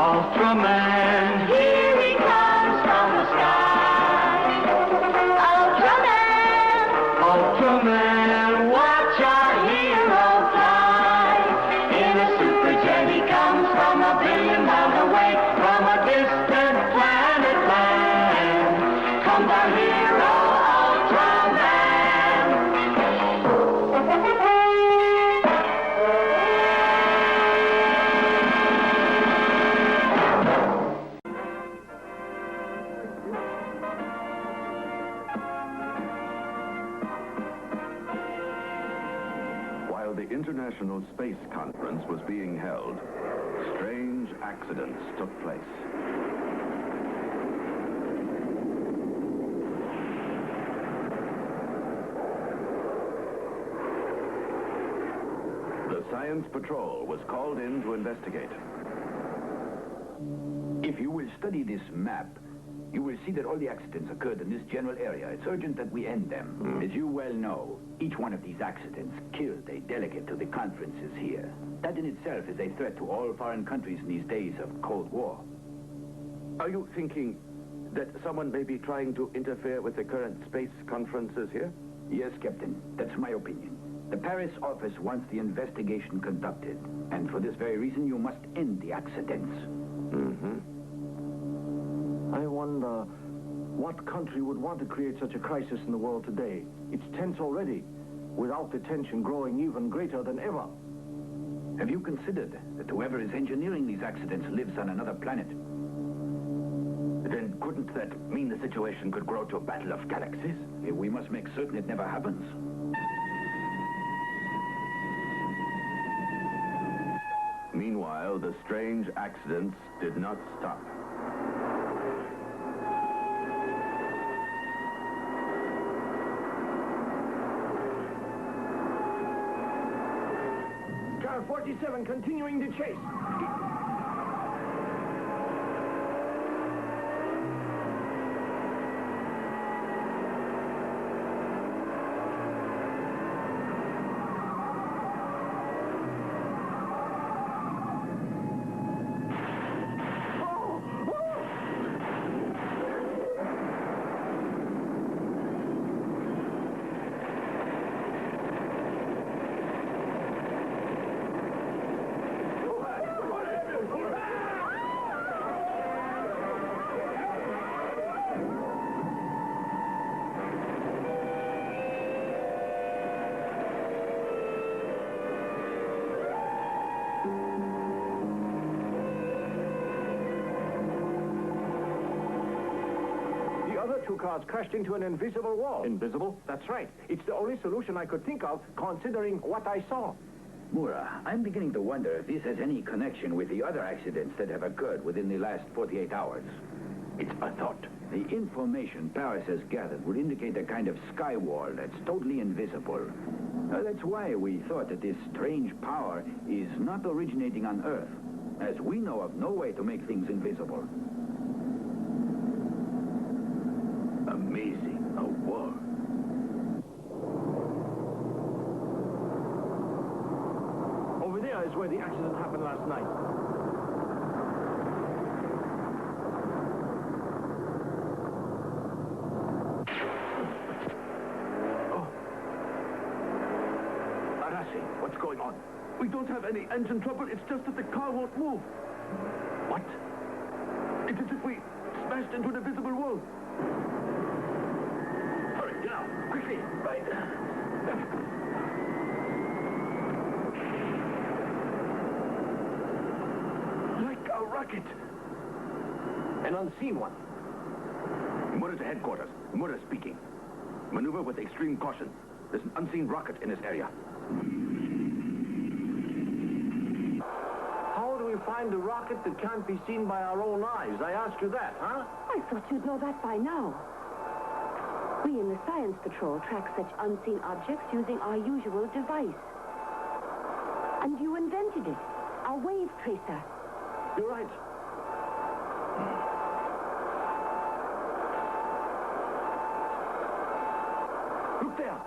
Ultraman, here he comes from the sky. Ultraman, Ultraman, watch our hero fly. In a super jet he comes from a billion miles away, from a distant planet land. Comes our hero, Ultraman. While the International Space Conference was being held, strange accidents took place. The Science Patrol was called in to investigate. If you will study this map, you will see that all the accidents occurred in this general area. It's urgent that we end them. As you well know, each one of these accidents killed a delegate to the conferences here. That in itself is a threat to all foreign countries in these days of Cold War. Are you thinking that someone may be trying to interfere with the current space conferences here? Yes, Captain. That's my opinion. The Paris office wants the investigation conducted. And for this very reason, you must end the accidents. I wonder what country would want to create such a crisis in the world today. It's tense already, without the tension growing even greater than ever. Have you considered that whoever is engineering these accidents lives on another planet? Then couldn't that mean the situation could grow to a battle of galaxies? We must make certain it never happens. Meanwhile, the strange accidents did not stop. Car 47 continuing the chase. Two cars crashed into an invisible wall. Invisible? That's right. It's the only solution I could think of, considering what I saw. Mura, I'm beginning to wonder if this has any connection with the other accidents that have occurred within the last 48 hours. It's a thought. The information Paris has gathered would indicate a kind of sky wall that's totally invisible. That's why we thought that this strange power is not originating on Earth, as we know of no way to make things invisible. Amazing. A war. Over there is where the accident happened last night. Oh. Arashi, what's going on? We don't have any engine trouble. It's just that the car won't move. What? It's as if we smashed into an invisible wall. Hurry, get out, quickly. Right. Like a rocket. An unseen one. Mura to headquarters. Mura speaking. Maneuver with extreme caution. There's an unseen rocket in this area. How do we find a rocket that can't be seen by our own eyes? I asked you that, huh? I thought you'd know that by now. We in the Science Patrol track such unseen objects using our usual device. And you and spotted it. Our wave tracer. You're right. Look there.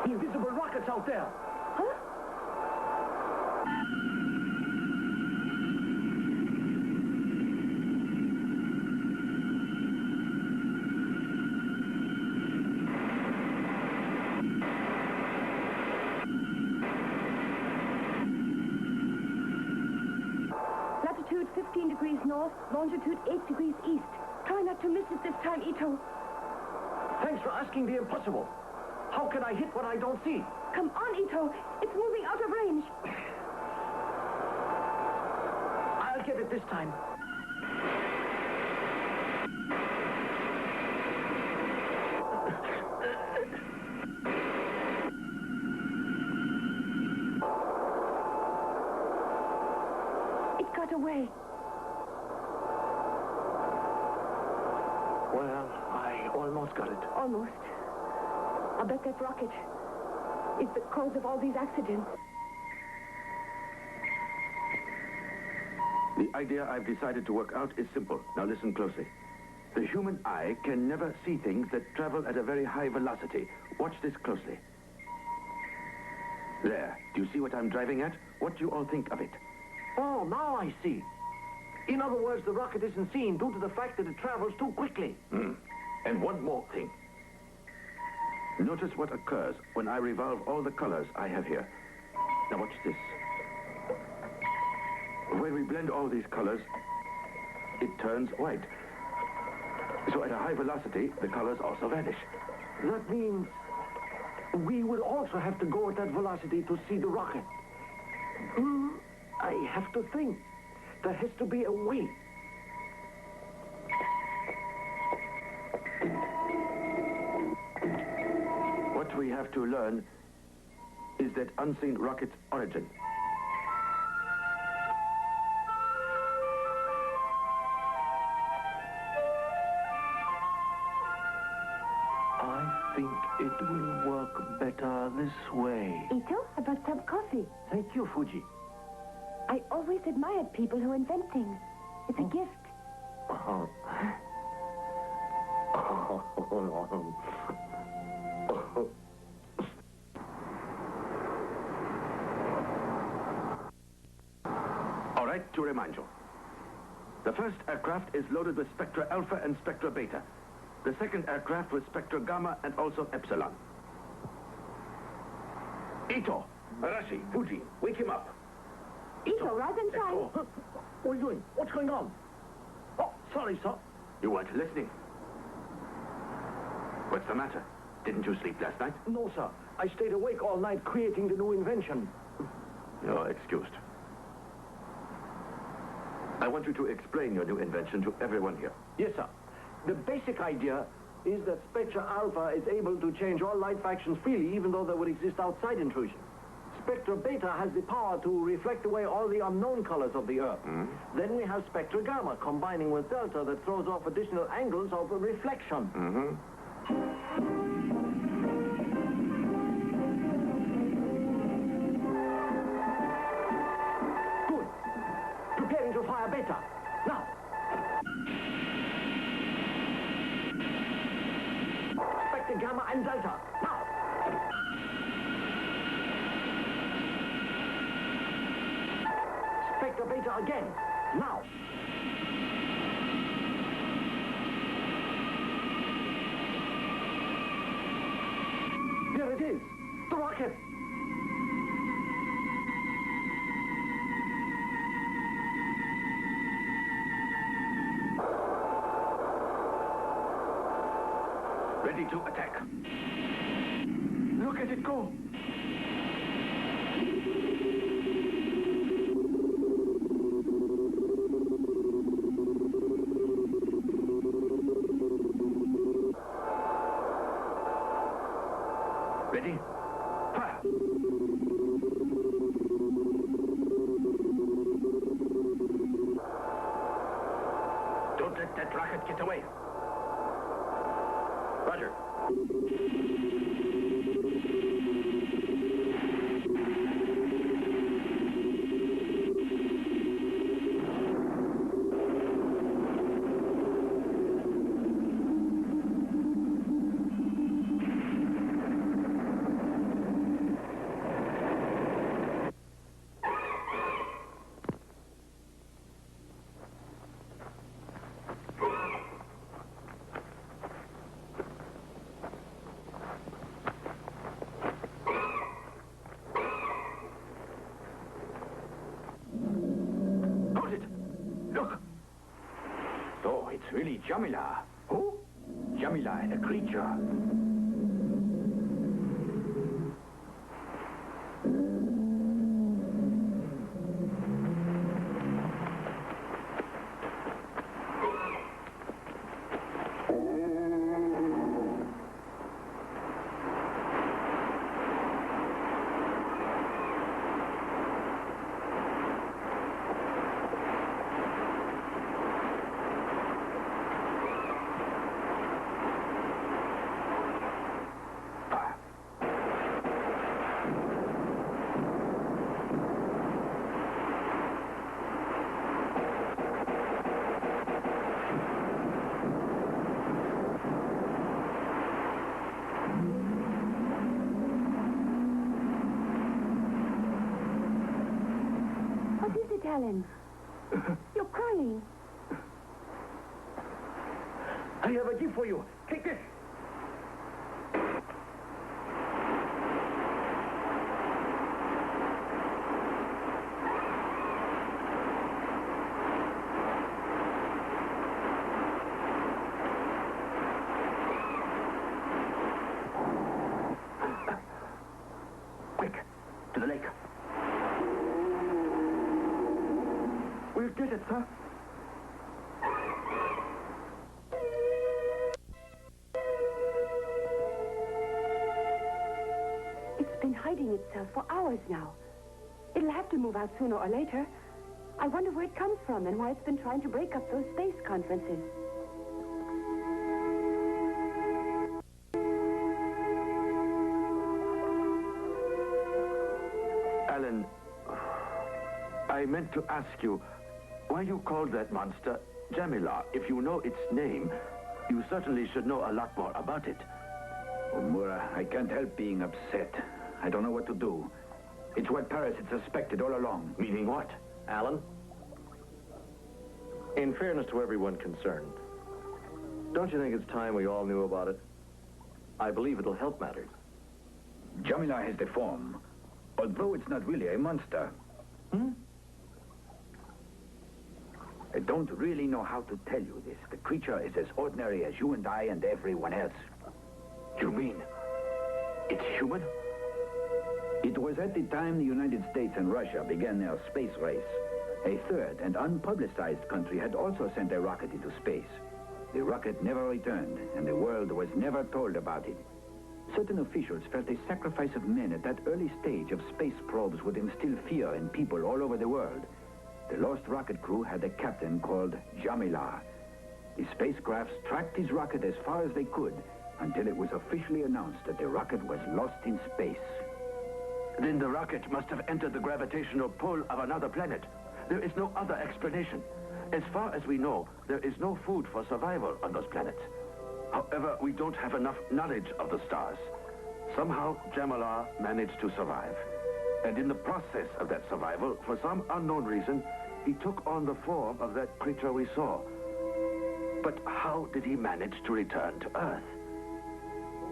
The invisible rockets out there. Huh? Latitude 15 degrees north, longitude 8 degrees east. Try not to miss it this time, Ito. Thanks for asking the impossible. How can I hit what I don't see? Come on, Ito. It's moving out of range. I'll get it this time. It got away. Well, I almost got it. Almost. I bet that rocket is the cause of all these accidents. The idea I've decided to work out is simple. Now listen closely. The human eye can never see things that travel at a very high velocity. Watch this closely. There. Do you see what I'm driving at? What do you all think of it? Oh, now I see. In other words, the rocket isn't seen due to the fact that it travels too quickly. And one more thing. Notice what occurs when I revolve all the colors I have here. Now watch this. When we blend all these colors, it turns white. So at a high velocity, the colors also vanish. That means we would also have to go at that velocity to see the rocket. I have to think. There has to be a way. What we have to learn is that unseen rocket's origin. I think it will work better this way. Ito, I brought some coffee. Thank you, Fuji. I always admired people who invent things. It's a gift. Oh. All right, to remind you. The first aircraft is loaded with Spectra Alpha and Spectra Beta. The second aircraft with Spectra Gamma and also Epsilon. Ito, Arashi, Fuji, wake him up. Ito, rise and shine. Oh, what are you doing? What's going on? Oh, sorry, sir. You weren't listening. What's the matter? Didn't you sleep last night? No, sir. I stayed awake all night creating the new invention. You're excused. I want you to explain your new invention to everyone here. Yes, sir. The basic idea is that Spectra Alpha is able to change all light factions freely, even though they would exist outside intrusion. Spectra Beta has the power to reflect away all the unknown colors of the Earth. Then we have Spectra Gamma, combining with Delta, that throws off additional angles of reflection. Good. Preparing to fire Beta. Now. Spectra Gamma and Delta. Now. Spectra Beta again. Now. There it is. The rocket. Ready to attack. Look at it go. Ready? Fire. Don't let that rocket get away. Roger. me, Jamila. Who? Jamila, a creature. Alan, you're crying. I have a gift for you. Take this. Quick, to the lake. We'll get it, sir. It's been hiding itself for hours now. It'll have to move out sooner or later. I wonder where it comes from and why it's been trying to break up those space conferences. Alan, I meant to ask you why you called that monster Jamila. If you know its name, you certainly should know a lot more about it. Omura, I can't help being upset. I don't know what to do. It's what Paris had suspected all along. Meaning what? Alan, in fairness to everyone concerned, don't you think it's time we all knew about it? I believe it'll help matters. Jamila has the form, although it's not really a monster. I don't really know how to tell you this. The creature is as ordinary as you and I and everyone else. You mean it's human? It was at the time the United States and Russia began their space race. A third and unpublicized country had also sent a rocket into space. The rocket never returned, and the world was never told about it. Certain officials felt a sacrifice of men at that early stage of space probes would instill fear in people all over the world. The lost rocket crew had a captain called Jamila. The spacecrafts tracked his rocket as far as they could until it was officially announced that the rocket was lost in space. Then the rocket must have entered the gravitational pull of another planet. There is no other explanation. As far as we know, there is no food for survival on those planets. However, we don't have enough knowledge of the stars. Somehow, Jamila managed to survive. And in the process of that survival, for some unknown reason, he took on the form of that creature we saw. But how did he manage to return to Earth?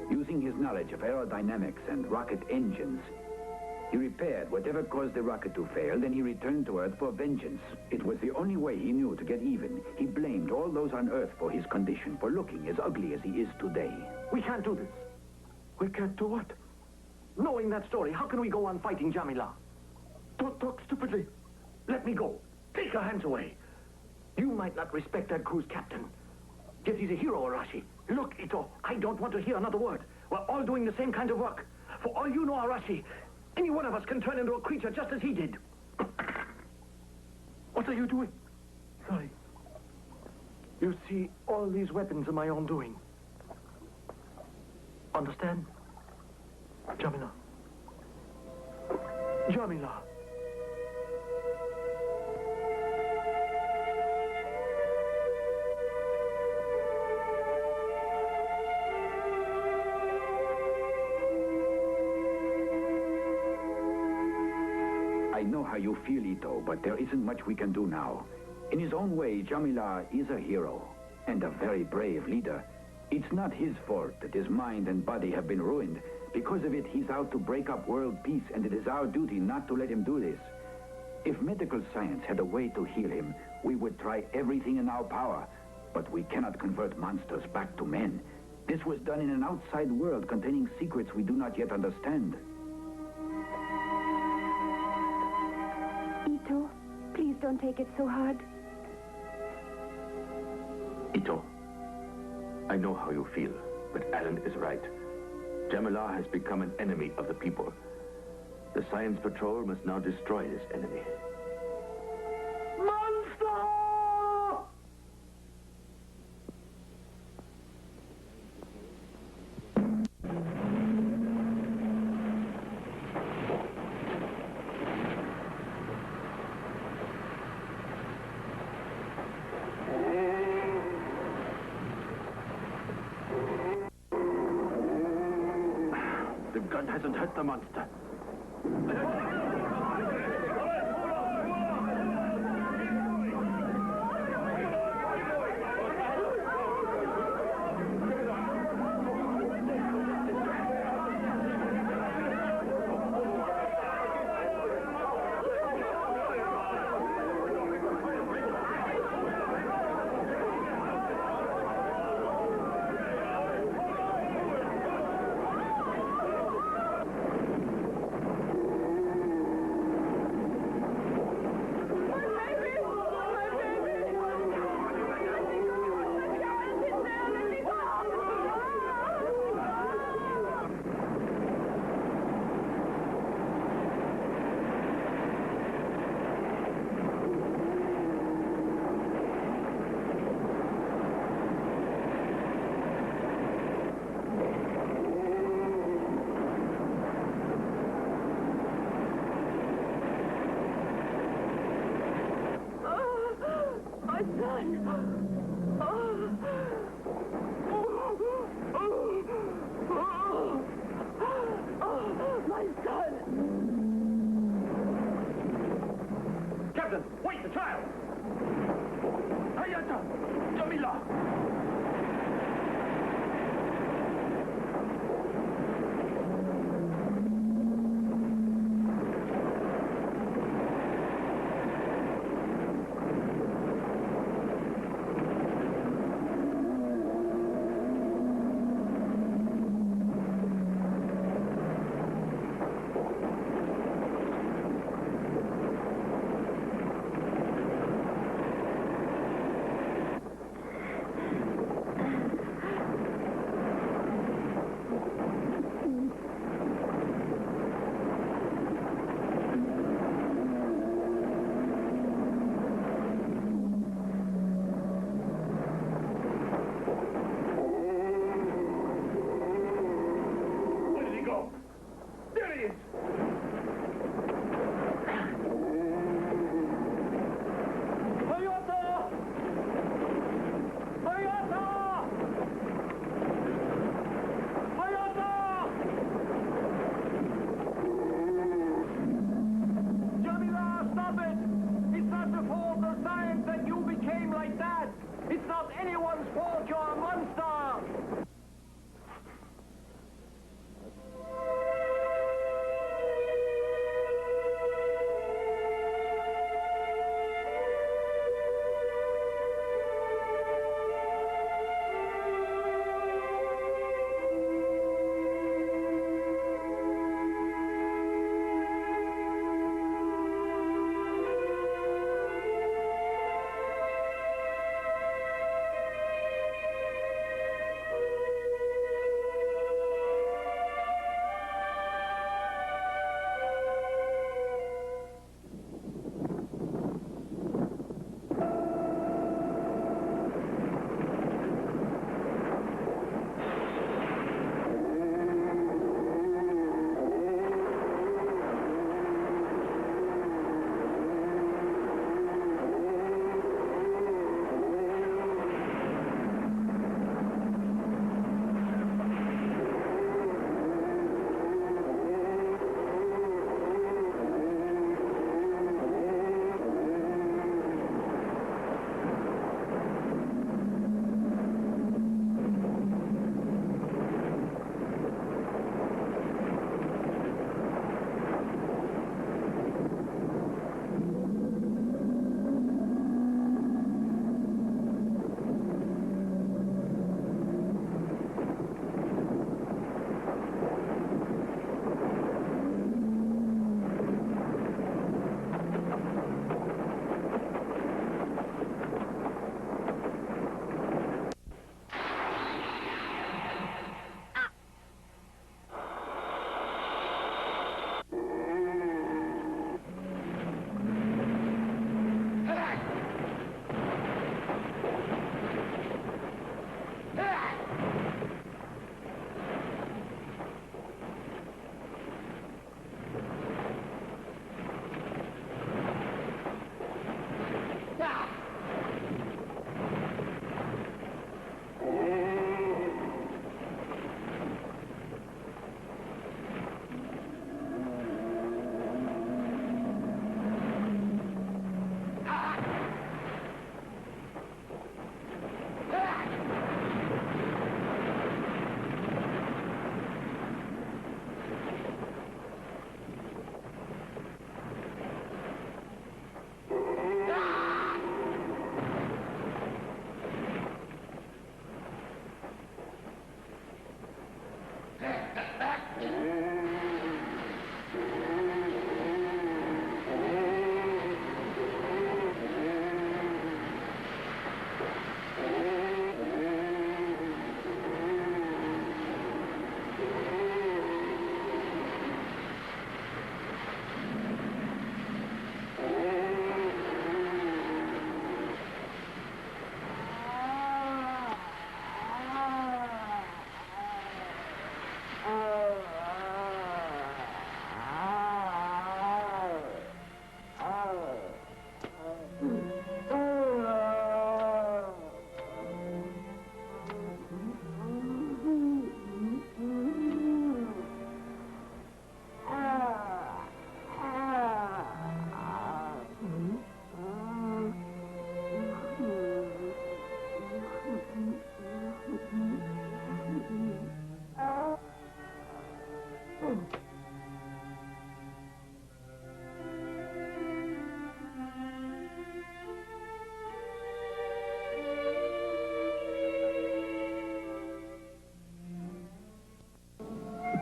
Using his knowledge of aerodynamics and rocket engines, he repaired whatever caused the rocket to fail, then he returned to Earth for vengeance. It was the only way he knew to get even. He blamed all those on Earth for his condition, for looking as ugly as he is today. We can't do this. We can't do what? Knowing that story, how can we go on fighting Jamila? Don't talk stupidly. Let me go. Take your hands away. You might not respect that crew's captain. Yet he's a hero, Arashi. Look, Ito, I don't want to hear another word. We're all doing the same kind of work. For all you know, Arashi, any one of us can turn into a creature just as he did. What are you doing? Sorry. You see, all these weapons are my own doing. Understand? Jamila. Jamila. I know how you feel, Ito, but there isn't much we can do now. In his own way, Jamila is a hero, and a very brave leader. It's not his fault that his mind and body have been ruined. Because of it, he's out to break up world peace, and it is our duty not to let him do this. If medical science had a way to heal him, we would try everything in our power. But we cannot convert monsters back to men. This was done in an outside world containing secrets we do not yet understand. Ito, please don't take it so hard. Ito, I know how you feel, but Alan is right. Jamila has become an enemy of the people. The Science Patrol must now destroy this enemy. Monster! The gun hasn't hurt the monster. Captain, wait, the child! Hayata! Jamila!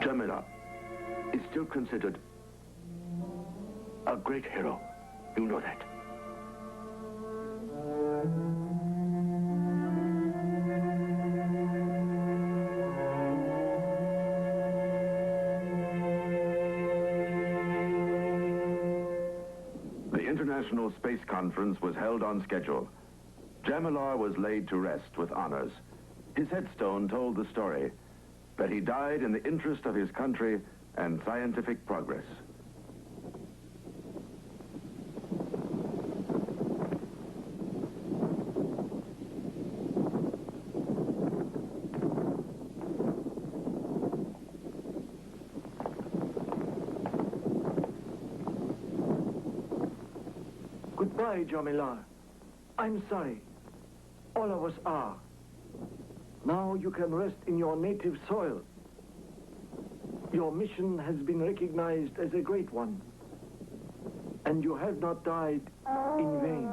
Jamila is still considered a great hero. You know that. The International Space Conference was held on schedule. Jamilar was laid to rest with honors. His headstone told the story that he died in the interest of his country and scientific progress. Goodbye, Jamilar. I'm sorry. All of us are. Now you can rest in your native soil. Your mission has been recognized as a great one. And you have not died in vain.